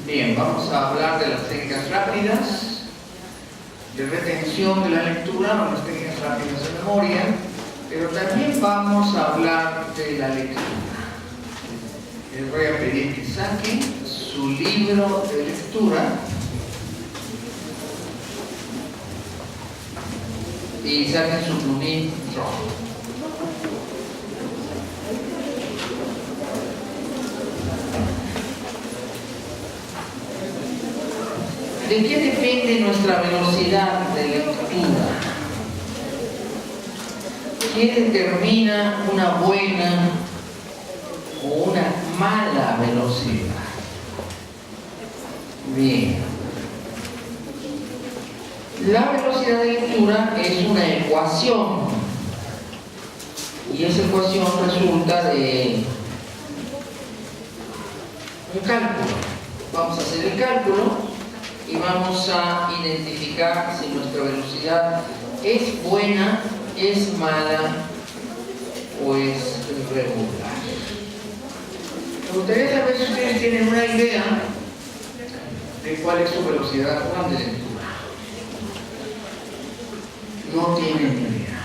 Bien, vamos a hablar de las técnicas rápidas, de retención de la lectura, o las técnicas rápidas de memoria, pero también vamos a hablar de la lectura. Les voy a pedir que saquen su libro de lectura y saquen su plumín rojo. ¿De qué depende nuestra velocidad de lectura? ¿Qué determina una buena o una mala velocidad? Bien. La velocidad de lectura es una ecuación y esa ecuación resulta de un cálculo. Vamos a hacer el cálculo y vamos a identificar si nuestra velocidad es buena, es mala o es regular. Me gustaría saber si ustedes tienen una idea de cuál es su velocidad actual de lectura. No tienen idea.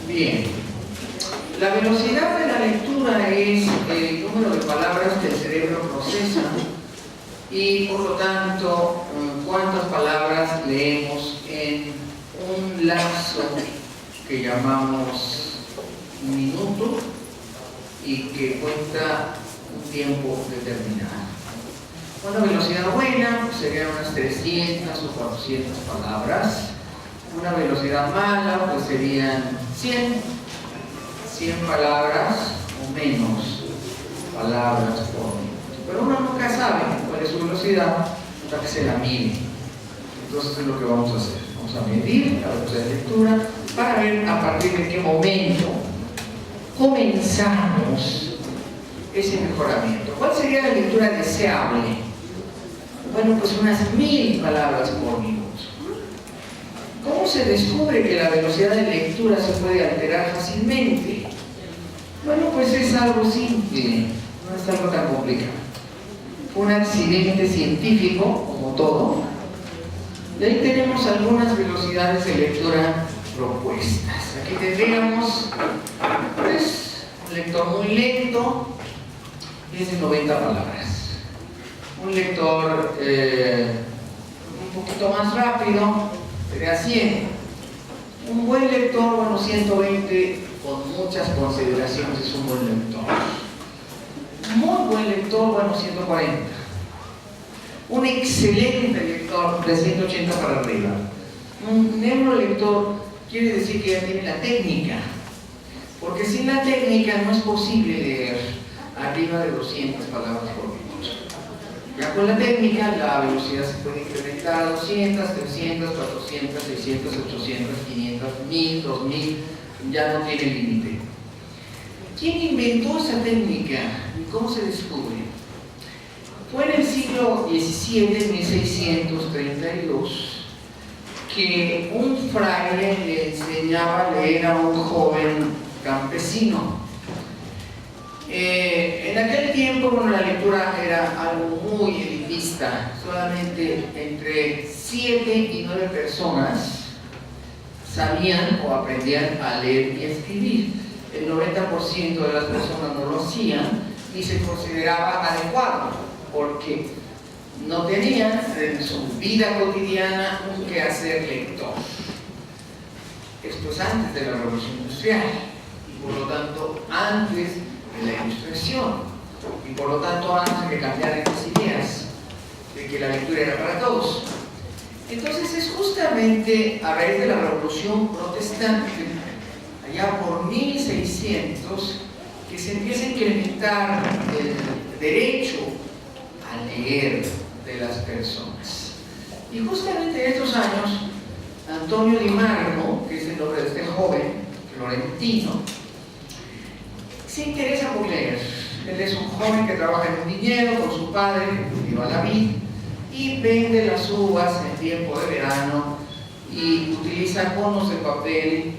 Bien. La velocidad de la lectura es el número de palabras que el cerebro procesa y por lo tanto cuántas palabras leemos en un lapso que llamamos un minuto y que cuenta un tiempo determinado. Una velocidad buena serían unas 300 o 400 palabras. Una velocidad mala pues serían 100 palabras o menos palabras por minuto. Pero uno nunca sabe cuál es su velocidad hasta que se la mide. Entonces es lo que vamos a hacer. Vamos a medir la velocidad de lectura para ver a partir de qué momento comenzamos ese mejoramiento. ¿Cuál sería la lectura deseable? Bueno, pues unas 1000 palabras por minuto. ¿Cómo se descubre que la velocidad de lectura se puede alterar fácilmente? Bueno, pues es algo simple, no es algo tan complicado. Un accidente científico, como todo. Y ahí tenemos algunas velocidades de lectura propuestas. Aquí tendríamos pues, un lector muy lento, es de 90 palabras. Un lector un poquito más rápido, sería 100. Un buen lector, bueno, 120, con muchas consideraciones, es un buen lector. Muy buen lector, bueno, 140. Un excelente lector, de 180 para arriba. Un neurolector quiere decir que ya tiene la técnica, porque sin la técnica no es posible leer arriba de 200 palabras por minuto. Ya con la técnica la velocidad se puede incrementar a 200, 300, 400, 600, 800, 500, 1000, 2000, ya no tiene límite. ¿Quién inventó esa técnica y cómo se descubre? Fue en el siglo XVII, 1632, que un fraile le enseñaba a leer a un joven campesino. En aquel tiempo, bueno, la lectura era algo muy elitista, solamente entre 7 y 9 personas sabían o aprendían a leer y escribir. El 90% de las personas no lo hacían y se consideraba adecuado porque no tenían en su vida cotidiana un quehacer lector. Esto es antes de la Revolución Industrial y por lo tanto antes de la Ilustración y por lo tanto antes de que cambiaran las ideas de que la lectura era para todos. Entonces es justamente a raíz de la Revolución Protestante, allá por 1600, que se empieza a incrementar el derecho a leer de las personas. Y justamente en estos años, Antonio Di Marmo, que es el nombre de este joven florentino, se interesa por leer. Él es un joven que trabaja en un viñedo con su padre, cultiva la vid y vende las uvas en tiempo de verano y utiliza conos de papel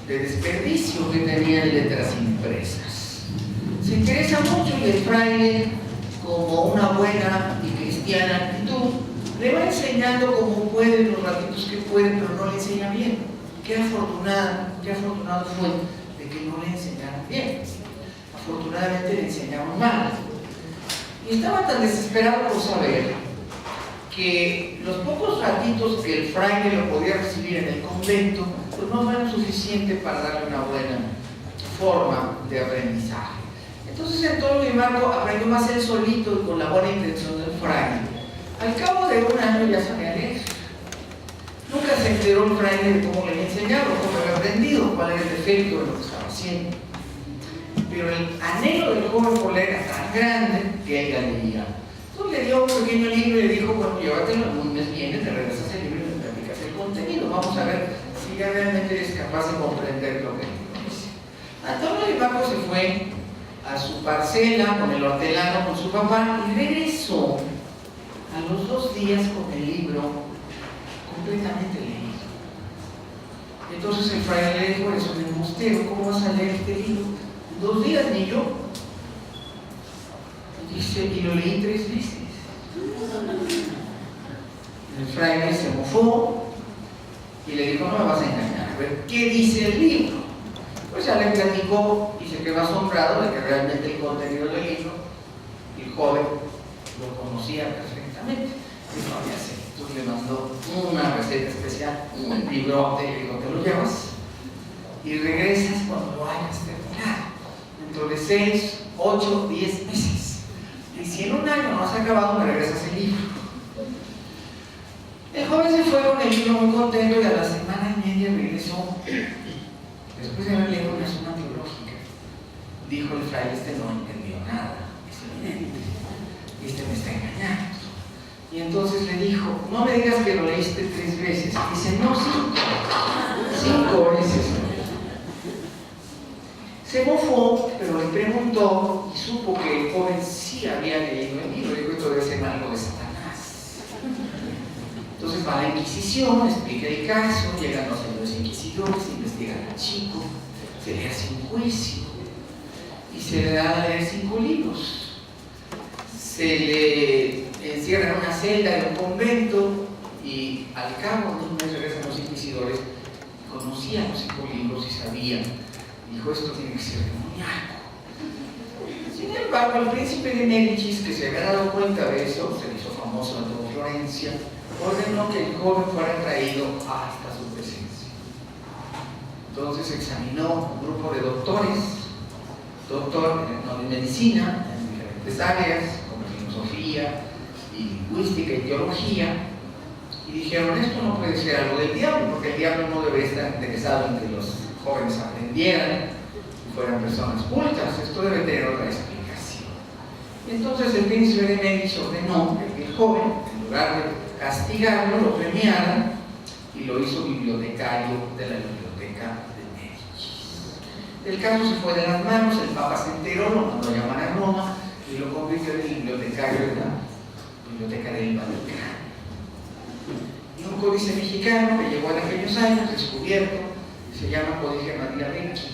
de desperdicio que tenían letras impresas. Se interesa mucho y el fraile, como una buena y cristiana cristiana actitud, le va enseñando como puede, los ratitos que puede, pero no le enseña bien. Qué afortunado fue de que no le enseñaran bien. Afortunadamente le enseñaron mal. Y estaba tan desesperado por saber que los pocos ratitos que el fraile lo podía recibir en el convento, pues no fueron suficientes para darle una buena forma de aprendizaje. Entonces Antonio Di Marco aprendió más él solito y con la buena intención del fraile. Al cabo de un año ya sabía leer. Nunca se enteró el fraile de cómo le había enseñado, cómo había aprendido, cuál era el defecto de lo que estaba haciendo. Pero el anhelo del joven por leer era tan grande que él ya leía. Entonces le dio un pequeño libro y le dijo, bueno, llévatelo, un mes viene, te regresas el libro y le aplicas el contenido. Vamos a ver si ya realmente eres capaz de comprender lo que dice. Antonio Di Marco se fue a su parcela con el hortelano, con su papá, y regresó a los 2 días con el libro completamente leído. Entonces el fraile le dijo, eres un embustero, ¿cómo vas a leer este libro? 2 días, ni yo. Dice, y lo leí 3 veces. El fraile se mofó y le dijo, no me vas a engañar, a ver, ¿qué dice el libro? Pues ya le platicó y se quedó asombrado de que realmente el contenido del libro, el joven lo conocía perfectamente. Dijo, ya sé. Entonces le mandó una receta especial, un librote, y le dijo, te lo llevas y regresas cuando lo hayas terminado. Dentro de 6, 8, 10 meses. Y si en un año no has acabado, me regresas el libro. El joven se fue con el libro muy contento y a la semana y media regresó. Después de haber leído una suma teológica, dijo el fraile, este no entendió nada, es evidente, este me está engañando. Y entonces le dijo, no me digas que lo leíste 3 veces. Dice, no, 5 veces. Se mofó, pero le preguntó y supo que el joven sí había leído el libro. Dijo, esto debe ser algo de Satanás. Entonces va a la Inquisición, explica el caso, llegan los señores inquisidores, investigan al chico, se le hace un juicio y se le da a leer 5 libros. Se le encierra en una celda de un convento y al cabo de un mes regresan los inquisidores, conocían los 5 libros y sabían. Dijo, esto tiene que ser demoníaco. Sin embargo, el príncipe de Médicis, que se había dado cuenta de eso, se hizo famoso en toda Florencia, ordenó que el joven fuera traído hasta su presencia. Entonces examinó un grupo de doctores, doctor de medicina, en diferentes áreas, como filosofía, y lingüística y teología, y dijeron, esto no puede ser algo del diablo, porque el diablo no debe estar interesado en que los jóvenes aprendieran y fueran personas cultas, esto debe tener otra explicación. Y entonces el príncipe de Médicis ordenó que el joven, en lugar de castigarlo, lo premiaran y lo hizo bibliotecario de la biblioteca de Médicis. El caso se fue de las manos, el Papa se enteró, lo mandó a llamar a Roma y lo convirtió en bibliotecario de la Biblioteca del Vaticano. Y un códice mexicano que llegó en aquellos años, descubierto, se llama Códice Magliabechi,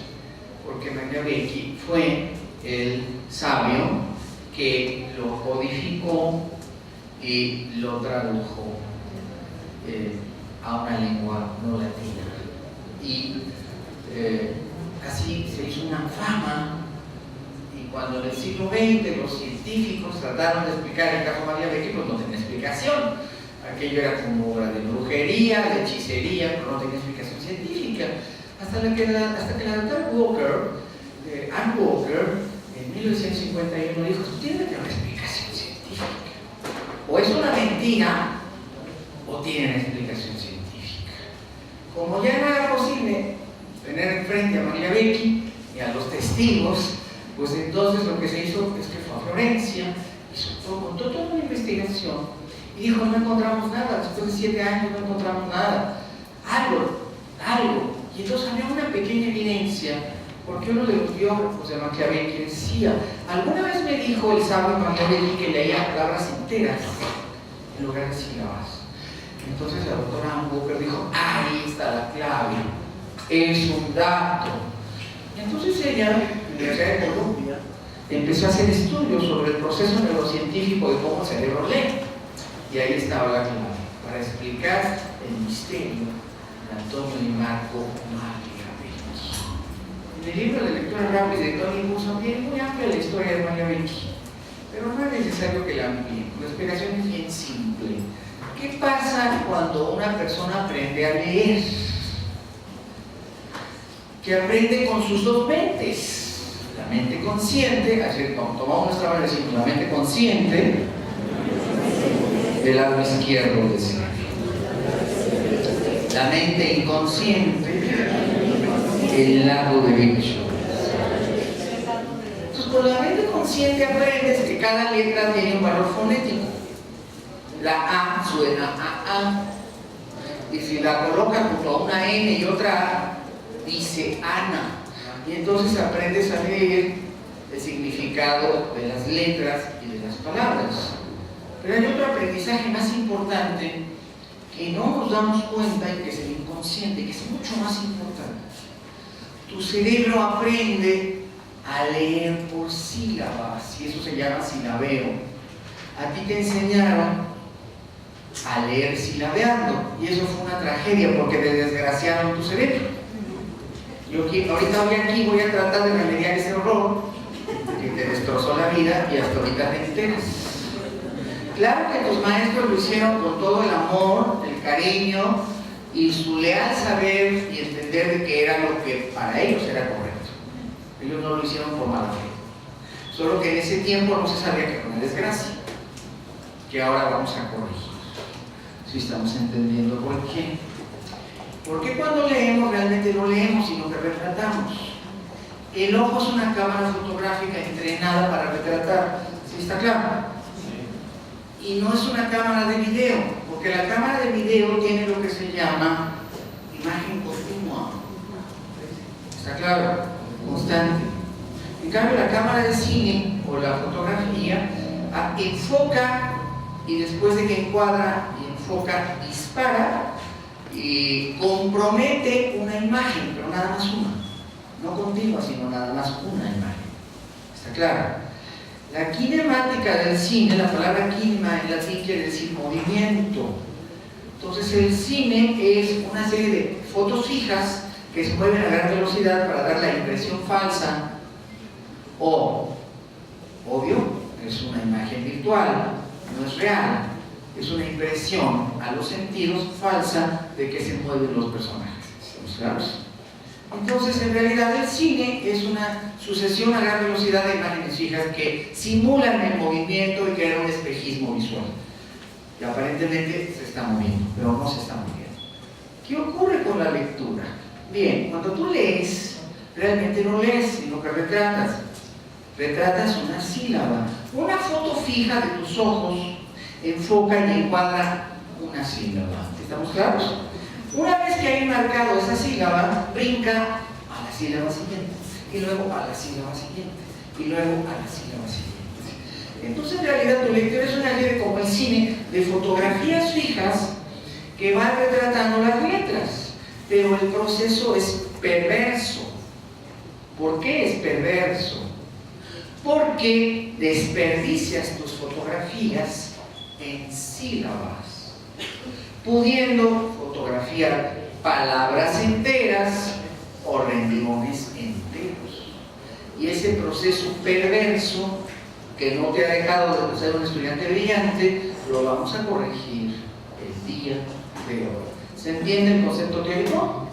porque Magliabechi fue el sabio que lo codificó y lo tradujo a una lengua no latina. Y así se hizo una fama, y cuando en el siglo XX los científicos trataron de explicar el caso Magliabechi, pues no tenía explicación. Aquello era como obra de brujería, de hechicería, pero no tenía explicación científica. Hasta que la doctora Walker, Anne Walker, en 1951 dijo, esto tiene que tener una explicación científica. O es una mentira, o tiene una explicación científica. Como ya no era posible tener enfrente a Magliabechi y a los testigos, pues entonces lo que se hizo es que fue a Florencia, contó toda una investigación y dijo, no encontramos nada, después de 7 años no encontramos nada, algo. Y entonces había una pequeña evidencia, porque uno de los biógrafos de Machiavelli decía, alguna vez me dijo el sabio Machiavelli que leía palabras enteras en lugar de sílabas. Entonces la doctora Anne Walker dijo, ahí está la clave, es un dato. Y entonces ella, en la Universidad de Columbia, empezó a hacer estudios sobre el proceso neurocientífico de cómo el cerebro lee. Y ahí estaba la clave, para explicar el misterio de Antonio Di Marco Magliabechi. En el libro de lectura rápida de Tony Buzón tiene muy amplia la historia de Magliabechi, pero no es necesario que la amplíen. La explicación es bien simple. ¿Qué pasa cuando una persona aprende a leer? Que aprende con sus dos mentes. La mente consciente, así tomamos nuestra mano y decimos la mente consciente del lado izquierdo del cerebro. La mente inconsciente del lado derecho. Entonces, con la mente consciente aprendes que cada letra tiene un valor fonético. La A suena a A. Y si la colocas junto a una N y otra A, dice Ana. Y entonces aprendes a leer el significado de las letras y de las palabras. Pero hay otro aprendizaje más importante que no nos damos cuenta y que es el inconsciente, que es mucho más importante. Tu cerebro aprende a leer por sílabas, y eso se llama silabeo. A ti te enseñaron a leer silabeando, y eso fue una tragedia porque te desgraciaron tu cerebro. Yo ahorita voy a tratar de remediar ese horror que te destrozó la vida y hasta ahorita te enteras. Claro que los maestros lo hicieron con todo el amor, el cariño y su leal saber y entender de que era lo que para ellos era correcto. Ellos no lo hicieron por mala fe. Solo que en ese tiempo no se sabía que era una desgracia, que ahora vamos a corregir. Si estamos entendiendo por qué. Porque cuando leemos realmente no leemos, sino que retratamos. El ojo es una cámara fotográfica entrenada para retratar. ¿Sí está claro? Y no es una cámara de video, porque la cámara de video tiene lo que se llama imagen continua. ¿Está claro? Constante. En cambio, la cámara de cine o la fotografía enfoca y después de que encuadra y enfoca, dispara y compromete una imagen, pero nada más una. No continua, sino nada más una imagen. ¿Está claro? La kinemática del cine, la palabra kinema en latín quiere decir movimiento. Entonces el cine es una serie de fotos fijas que se mueven a gran velocidad para dar la impresión falsa o, obvio, es una imagen virtual, no es real, es una impresión a los sentidos falsa de que se mueven los personajes. ¿Estamos claros? Entonces, en realidad, el cine es una sucesión a gran velocidad de imágenes fijas que simulan el movimiento y crean un espejismo visual. Y aparentemente se está moviendo, pero no se está moviendo. ¿Qué ocurre con la lectura? Bien, cuando tú lees, realmente no lees, sino que retratas. Retratas una sílaba. Una foto fija de tus ojos enfoca y encuadra una sílaba. ¿Estamos claros? Una vez que hay marcado esa sílaba, brinca a la sílaba siguiente, y luego a la sílaba siguiente, y luego a la sílaba siguiente. Entonces, en realidad, tu lectura es una serie, como el cine, de fotografías fijas que van retratando las letras, pero el proceso es perverso. ¿Por qué es perverso? Porque desperdicias tus fotografías en sílabas, pudiendo fotografiar palabras enteras o renglones enteros. Y ese proceso perverso que no te ha dejado de ser un estudiante brillante, lo vamos a corregir el día de hoy. ¿Se entiende el concepto teórico?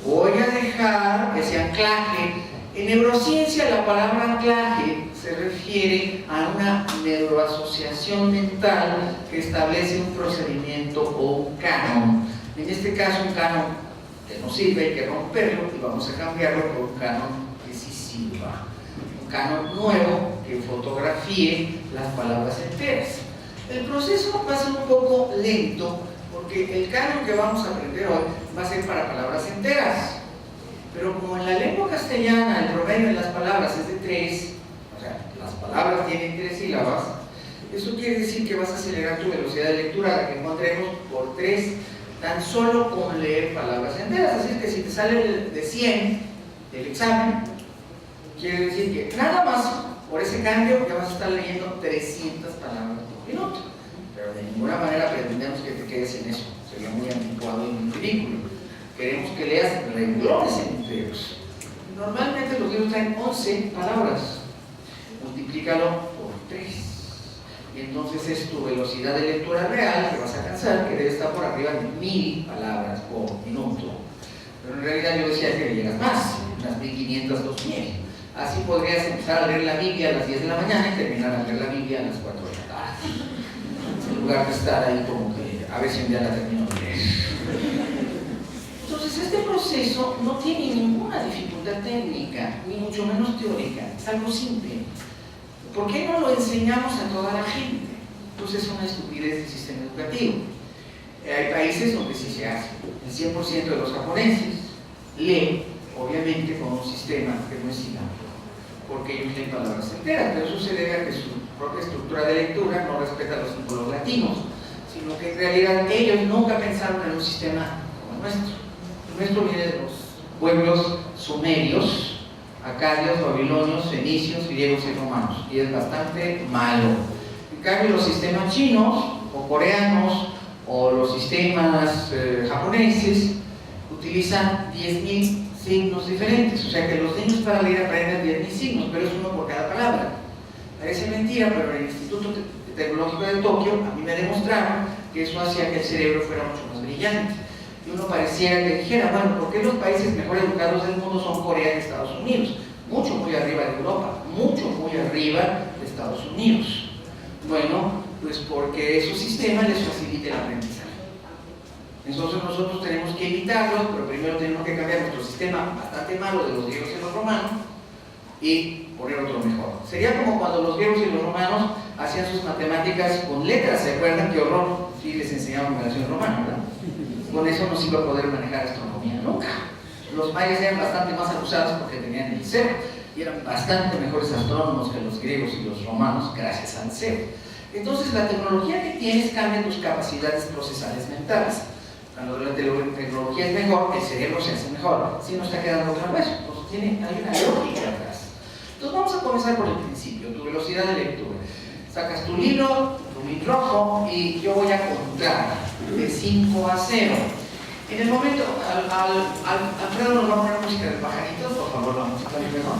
Voy a dejar ese anclaje. En neurociencia la palabra anclaje se refiere a una neuroasociación mental que establece un procedimiento o un canon. En este caso, un canon que no sirve, hay que romperlo y vamos a cambiarlo por un canon que sí sirva. Un canon nuevo que fotografíe las palabras enteras. El proceso va a ser un poco lento porque el canon que vamos a aprender hoy va a ser para palabras enteras. Pero como en la lengua castellana el promedio de las palabras es de 3, o sea, las palabras tienen 3 sílabas, eso quiere decir que vas a acelerar tu velocidad de lectura, la que encontremos por 3, tan solo con leer palabras enteras. Así es que si te sale de 100 el examen, quiere decir que nada más por ese cambio ya vas a estar leyendo 300 palabras por minuto. pero de ninguna manera pretendemos que te quedes en eso, sería muy anticuado y muy ridículo. Queremos que leas renglones enteros. Normalmente los libros traen 11 palabras, multiplícalo por 3. Y entonces es tu velocidad de lectura real que vas a alcanzar, que debe estar por arriba de 1000 palabras por minuto. Pero en realidad yo decía que llegas más, unas 1500, 2000. Así podrías empezar a leer la Biblia a las 10 de la mañana y terminar a leer la Biblia a las 4 de la tarde. En lugar de estar ahí como que a ver si un día la termino de leer. Entonces este proceso no tiene ninguna dificultad técnica, ni mucho menos teórica, es algo simple. ¿Por qué no lo enseñamos a toda la gente? Entonces es una estupidez del sistema educativo. Hay países donde sí se hace. El 100% de los japoneses leen, obviamente, con un sistema que no es silábico, porque ellos leen palabras enteras, pero eso se debe a que su propia estructura de lectura no respeta los símbolos latinos, sino que en realidad ellos nunca pensaron en un sistema como el nuestro. El nuestro viene de los pueblos sumerios, acadios, babilonios, fenicios, griegos y romanos, y es bastante malo. En cambio, los sistemas chinos o coreanos o los sistemas japoneses utilizan 10.000 signos diferentes, o sea que los niños para leer aprenden 10.000 signos, pero es uno por cada palabra. Parece mentira, pero en el Instituto Tecnológico de Tokio a mí me demostraron que eso hacía que el cerebro fuera mucho más brillante. Y uno pareciera que dijera, bueno, ¿por qué los países mejor educados del mundo son Corea y Estados Unidos? Mucho muy arriba de Europa, mucho muy arriba de Estados Unidos. Bueno, pues porque su sistema les facilita el aprendizaje. Entonces nosotros tenemos que evitarlos, pero primero tenemos que cambiar nuestro sistema bastante malo de los griegos y los romanos y poner otro mejor. Sería como cuando los griegos y los romanos hacían sus matemáticas con letras, ¿se acuerdan? ¡Qué horror! Sí, les enseñaban numeración romana, ¿verdad? Con eso no se iba a poder manejar astronomía nunca. Los mayas eran bastante más abusados porque tenían el cero y eran bastante mejores astrónomos que los griegos y los romanos gracias al cero. Entonces la tecnología que tienes cambia tus capacidades procesales mentales. Cuando la tecnología es mejor, el cerebro se hace mejor. Si no está quedando otra vez, pues hay una lógica atrás. Entonces vamos a comenzar por el principio, tu velocidad de lectura. Sacas tu libro, tu bit rojo y yo voy a contar de 5 a 0. En el momento, Alfredo nos va a poner música de pajaritos, por favor, la música de mejor.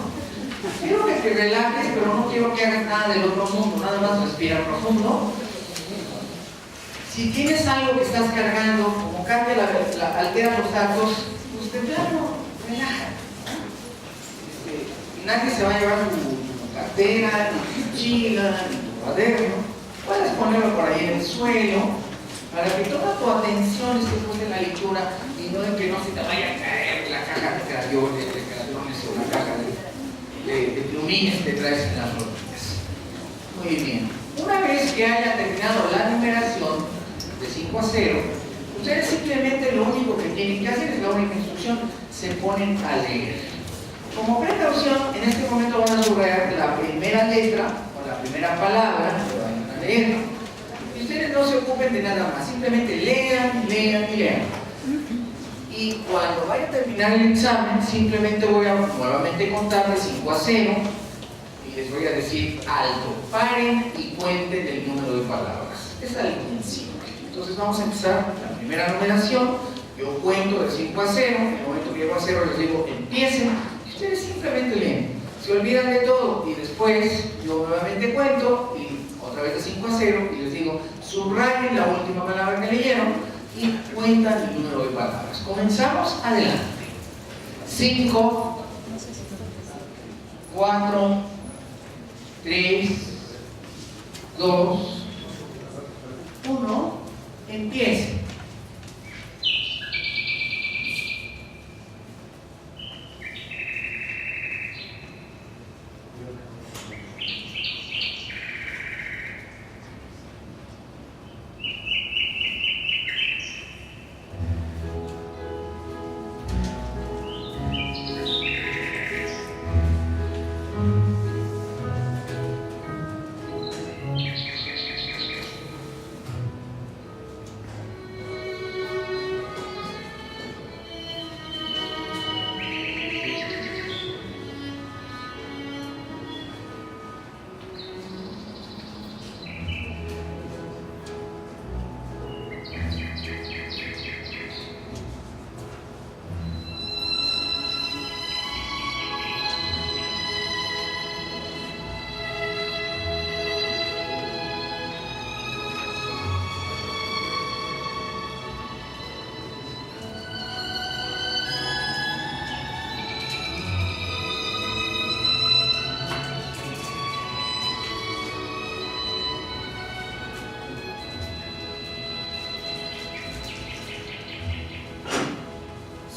Quiero que te relajes, pero no quiero que hagas nada del otro mundo, nada más respira profundo. Si tienes algo que estás cargando, como cambia altera los datos, pues de plano, relaja. Nadie se va a llevar tu cartera, ni tu mochila, ni tu cuaderno. Puedes ponerlo por ahí en el suelo, para que toda tu atención esté puesta en la lectura y no en que no se te vaya a caer la caja de crayones o la caja de plumines que traes en las rodillas. Muy bien. Una vez que haya terminado la numeración de 5 a 0, ustedes simplemente lo único que tienen que hacer es la única instrucción, se ponen a leer. Como precaución, en este momento van a subrayar la primera letra o la primera palabra que van a leer. Y ustedes no se ocupen de nada más, simplemente lean, lean y lean. Y cuando vaya a terminar el examen, simplemente voy a nuevamente contar de 5 a 0 y les voy a decir alto, paren y cuenten el número de palabras. Es algo bien simple. Entonces vamos a empezar la primera numeración. Yo cuento de 5 a 0, en el momento que llego a 0 les digo empiecen y ustedes simplemente leen. Se olvidan de todo y después yo nuevamente cuento y otra vez de 5 a 0 y les digo subrayen la última palabra que leyeron y cuentan el número de palabras. Comenzamos, adelante. 5, 4, 3, 2, 1, empiecen.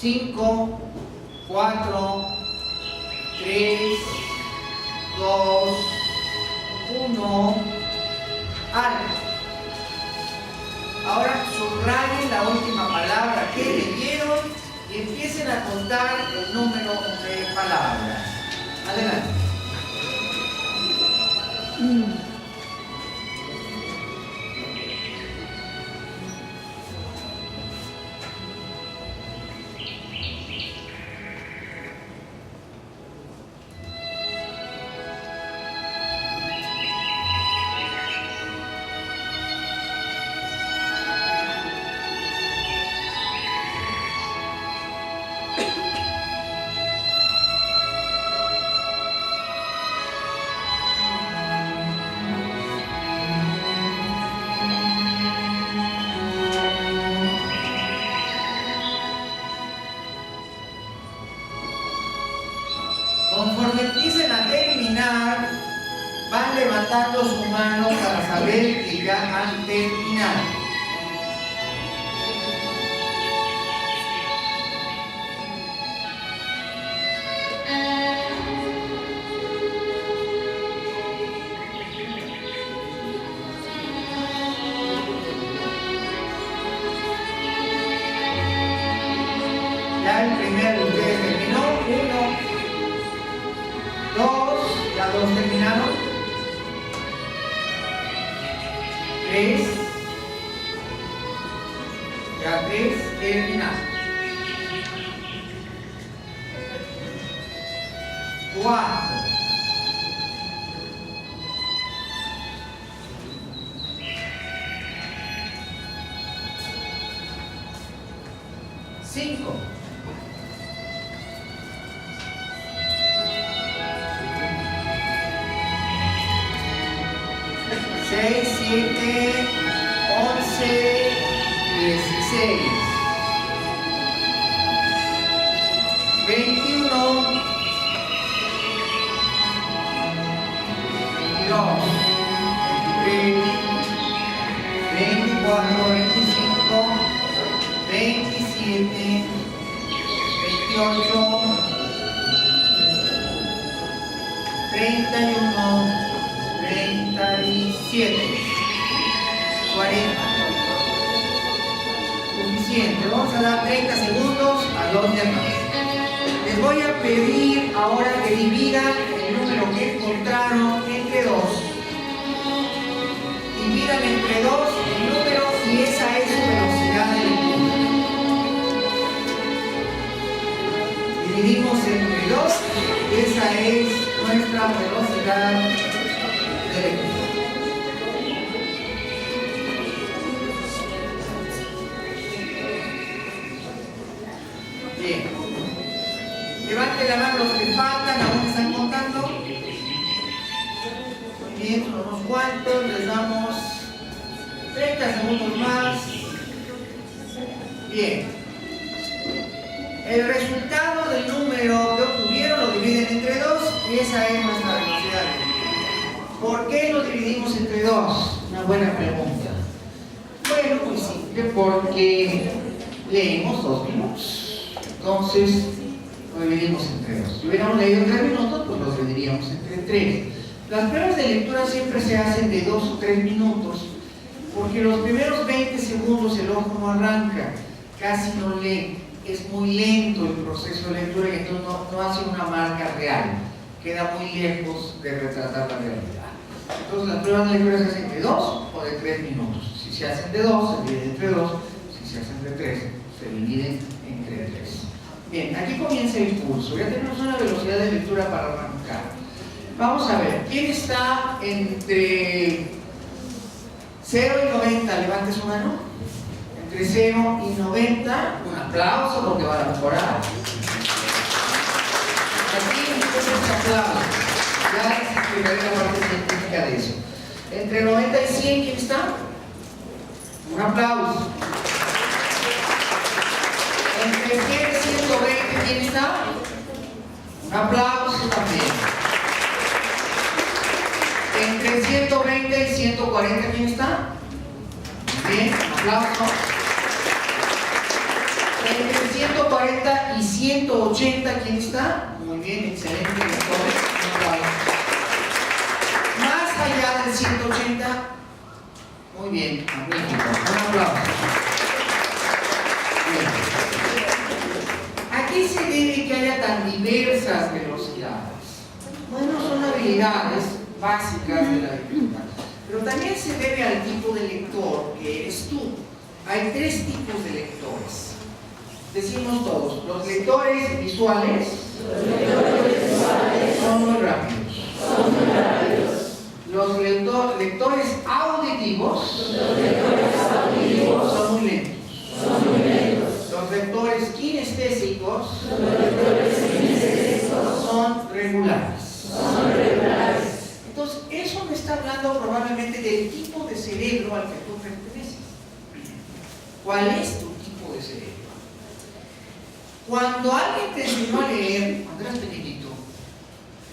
5, 4, 3, 2, 1, alto. Ahora subrayen la última palabra que leyeron y empiecen a contar el número de palabras. Adelante. Conforme empiecen a terminar, van levantando su mano para saber que ya han terminado. Ya el primero de ustedes terminó. 1, 2, ya 2 terminaron. 3, ya 3 terminaron. 4, 5, 6, 7, 11, 16, 21, 22, 23, 24, 25, 27, 28, 31, 37, 40. Suficiente. Vamos a dar 30 segundos a los demás. Les voy a pedir ahora que dividan el número que encontraron entre 2. Dividan entre 2 el número y esa es su velocidad de lectura. Dividimos entre 2 y esa es nuestra velocidad de lectura. Bien. Levanten la mano los que faltan, aún están contando. Muy bien, son unos cuantos, les damos 30 segundos más. Bien. El resultado del número que obtuvieron lo dividen entre 2 y esa es nuestra velocidad. ¿Por qué lo dividimos entre 2? Una buena pregunta. Bueno, muy simple, porque leemos 2 minutos. Entonces, lo dividimos entre 2. Si hubiéramos leído 3 minutos, pues lo dividiríamos entre 3. Las pruebas de lectura siempre se hacen de 2 o 3 minutos, porque los primeros 20 segundos el ojo no arranca, casi no lee. Es muy lento el proceso de lectura y entonces no hace una marca real. Queda muy lejos de retratar la realidad. Entonces las pruebas de lectura se hacen de 2 o de 3 minutos. Si se hacen de 2, se dividen entre 2. Si se hacen de 3, se dividen entre 3. Bien, aquí comienza el curso. Ya tenemos una velocidad de lectura para arrancar. Vamos a ver, ¿quién está entre 0 y 90? Levante su mano. Entre 0 y 90, un aplauso porque van a mejorar. Aquí empieza este aplauso. Ya les explicaré la parte científica de eso. Entre 90 y 100, ¿quién está? Un aplauso. Entre 100 y 120, ¿quién está? Un aplauso también. Entre 120 y 140, ¿quién está? Bien, un aplauso. Entre 140 y 180, ¿quién está? Muy bien, excelente, lectores. Más allá del 180, muy bien, magnífico. Un aplauso. Bien. ¿A qué se debe que haya tan diversas velocidades? Bueno, son habilidades básicas de la lectura, pero también se debe al tipo de lector que eres tú. Hay tres tipos de lectores. Decimos todos, los lectores visuales son muy rápidos. Los lectores auditivos son muy lentos. Los lectores kinestésicos son regulares. Entonces, eso me está hablando probablemente del tipo de cerebro al que tú perteneces. ¿Cuál es tu tipo de cerebro? Cuando alguien te enseñó a leer, cuando eras pequeñito,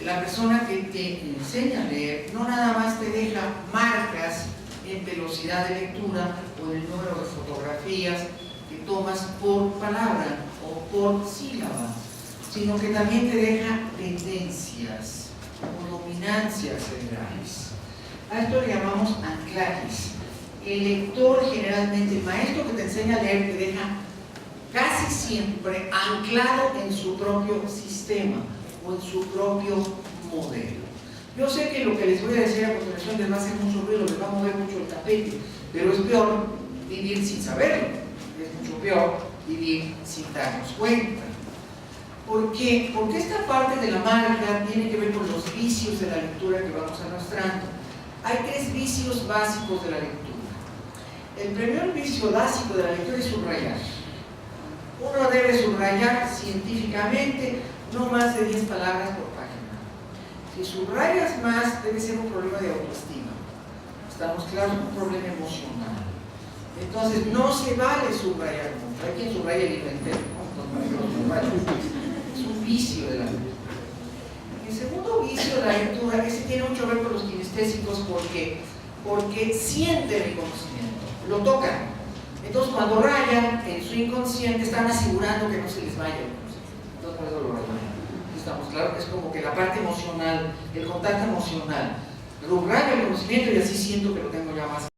la persona que te enseña a leer no nada más te deja marcas en velocidad de lectura o en el número de fotografías que tomas por palabra o por sílaba, sino que también te deja tendencias o dominancias cerebrales. A esto le llamamos anclajes. El lector, generalmente, el maestro que te enseña a leer, te deja casi siempre anclado en su propio sistema o en su propio modelo. Yo sé que lo que les voy a decir a continuación les va a hacer mucho ruido, les va a mover mucho el tapete, pero es peor vivir sin saberlo, es mucho peor vivir sin darnos cuenta. ¿Por qué? Porque esta parte de la marca tiene que ver con los vicios de la lectura que vamos arrastrando. Hay tres vicios básicos de la lectura. El primer vicio básico de la lectura es subrayar. Uno debe subrayar científicamente no más de 10 palabras por página. Si subrayas más, debe ser un problema de autoestima. Estamos claros, un problema emocional. Entonces, no se vale subrayar mucho. Hay quien subraya el libro entero, ¿no? Es un vicio de la lectura. El segundo vicio de la lectura, ese tiene mucho que ver con los kinestésicos, porque sienten el conocimiento, lo tocan. Entonces, cuando rayan en su inconsciente, están asegurando que no se les vaya el conocimiento. Entonces, por eso lo rayan. Estamos claros que es como que la parte emocional, el contacto emocional. Lo rayo el conocimiento y así siento que lo tengo ya más.